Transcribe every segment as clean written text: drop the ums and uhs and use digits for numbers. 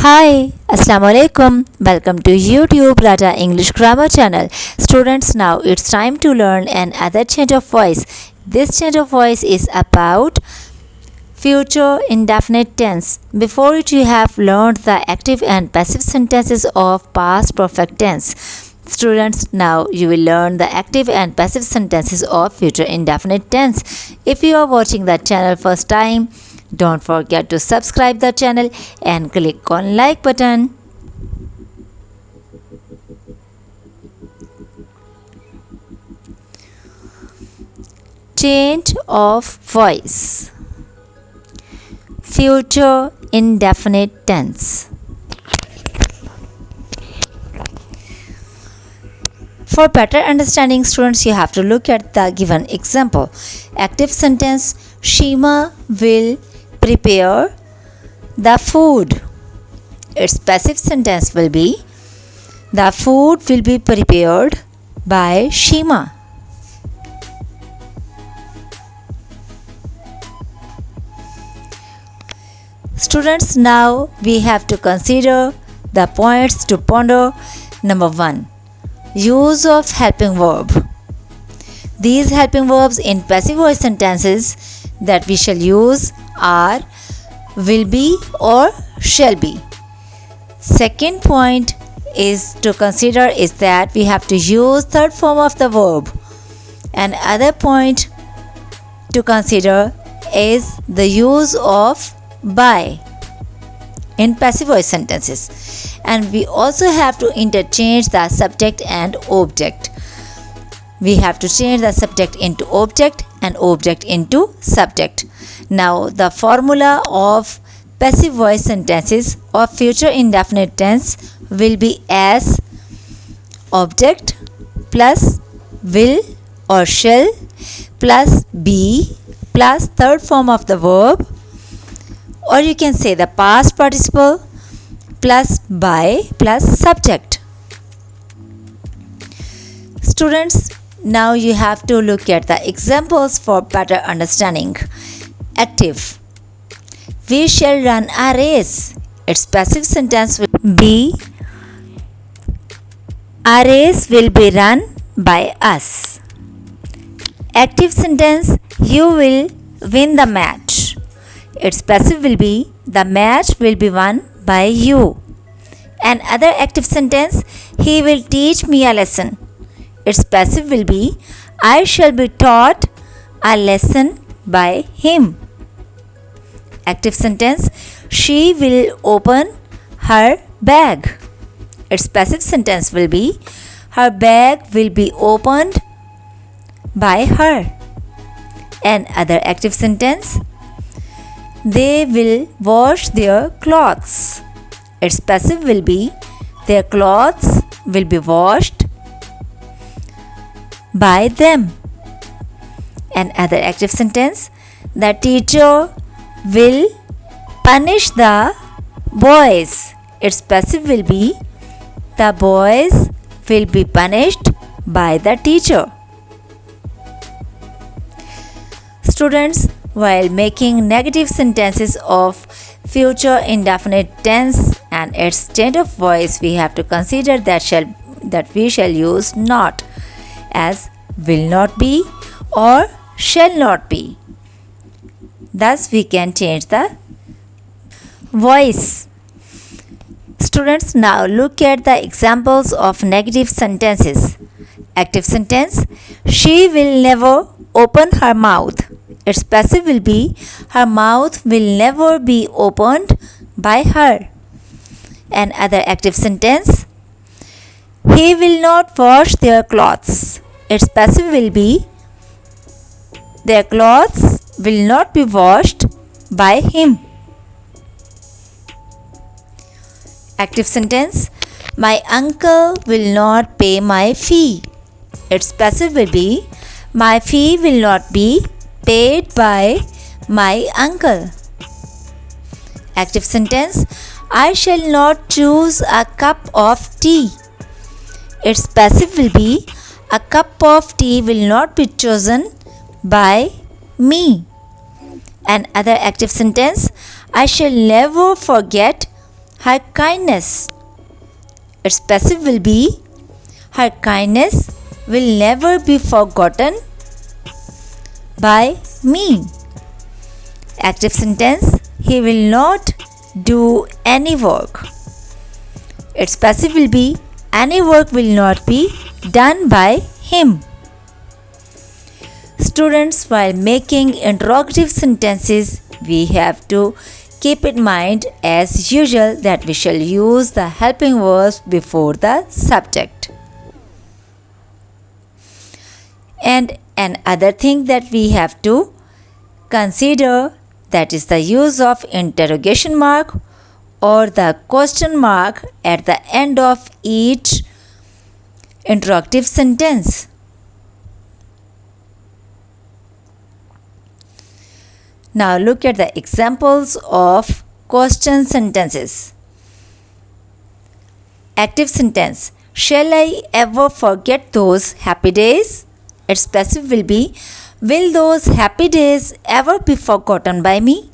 Hi, Assalamu alaikum. Welcome to YouTube Raja English Grammar Channel. Students, now it's time to learn another change of voice. This change of voice is about future indefinite tense. Before it, you have learned the active and passive sentences of past perfect tense. Students, now you will learn the active and passive sentences of future indefinite tense. If you are watching the channel first time, don't forget to subscribe the channel and click on like button. Change of voice. Future indefinite tense. For better understanding, students, you have to look at the given example. Active sentence: Shima will prepare the food. Its passive sentence will be: the food will be prepared by Shima. Students, now we have to consider the points to ponder. Number 1. Use of helping verb. These helping verbs in passive voice sentences that we shall use are will be or shall be. Second point is to consider is that we have to use third form of the verb. And other point to consider is the use of by in passive voice sentences. And we also have to interchange the subject and object. We have to change the subject into object and object into subject. Now the formula of passive voice sentences of future indefinite tense will be as object plus will or shall plus be plus third form of the verb, or you can say the past participle plus by plus subject. Students, now you have to look at the examples for better understanding. Active: we shall run a race. Its passive sentence will be: a race will be run by us. Active sentence: you will win the match. Its passive will be: the match will be won by you. And other active sentence: he will teach me a lesson. Its passive will be: I shall be taught a lesson by him. Active sentence: she will open her bag. Its passive sentence will be: her bag will be opened by her. And other active sentence: they will wash their clothes. Its passive will be: their clothes will be washed by them. And other active sentence: the teacher will punish the boys. Its passive will be: the boys will be punished by the teacher. Students, while making negative sentences of future indefinite tense and its change of voice, we have to consider that we shall use not as will not be or shall not be. Thus we can change the voice. Students, now look at the examples of negative sentences. Active sentence: she will never open her mouth. Its passive will be: her mouth will never be opened by her. And other active sentence: he will not wash their clothes. Its passive will be: their clothes will not be washed by him. Active sentence: my uncle will not pay my fee. Its passive will be: my fee will not be paid by my uncle. Active sentence: I shall not choose a cup of tea. Its passive will be: a cup of tea will not be chosen by me. And other active sentence: I shall never forget her kindness. Its passive will be her kindness will never be forgotten by me. Active sentence, he will not do any work. Its passive will be any work will not be done by him. Students, while making interrogative sentences, we have to keep in mind as usual that we shall use the helping verbs before the subject. And another thing that we have to consider, that is the use of interrogation mark or the question mark at the end of each interrogative sentence. Now look at the examples of question sentences. Active sentence, shall I ever forget those happy days? Its passive will be, will those happy days ever be forgotten by me?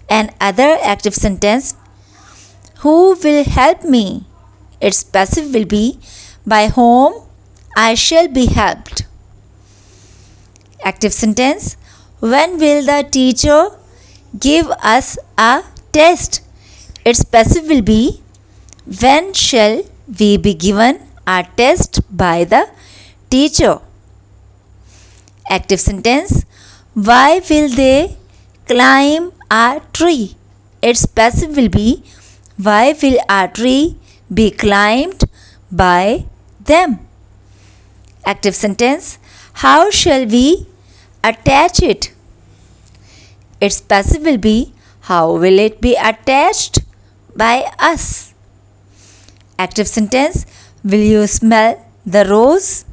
And other active sentence, who will help me? Its passive will be, by whom I shall be helped. Active sentence, when will the teacher give us a test? Its passive will be, when shall we be given a test by the teacher? Active sentence, why will they climb a tree? Its passive will be, why will a tree be climbed by them? Active sentence, how shall we attach it? Its passive will be, how will it be attached by us? Active sentence, will you smell the rose?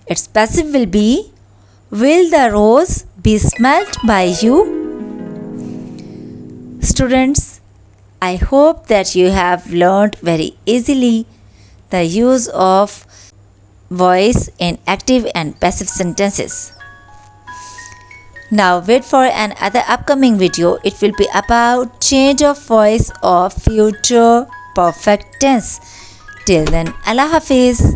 Its passive will be, will the rose be smelt by you? Students, I hope that you have learned very easily the use of voice in active and passive sentences. Now wait for another upcoming video. It will be about change of voice of future perfect tense. Till then, Allah Hafiz.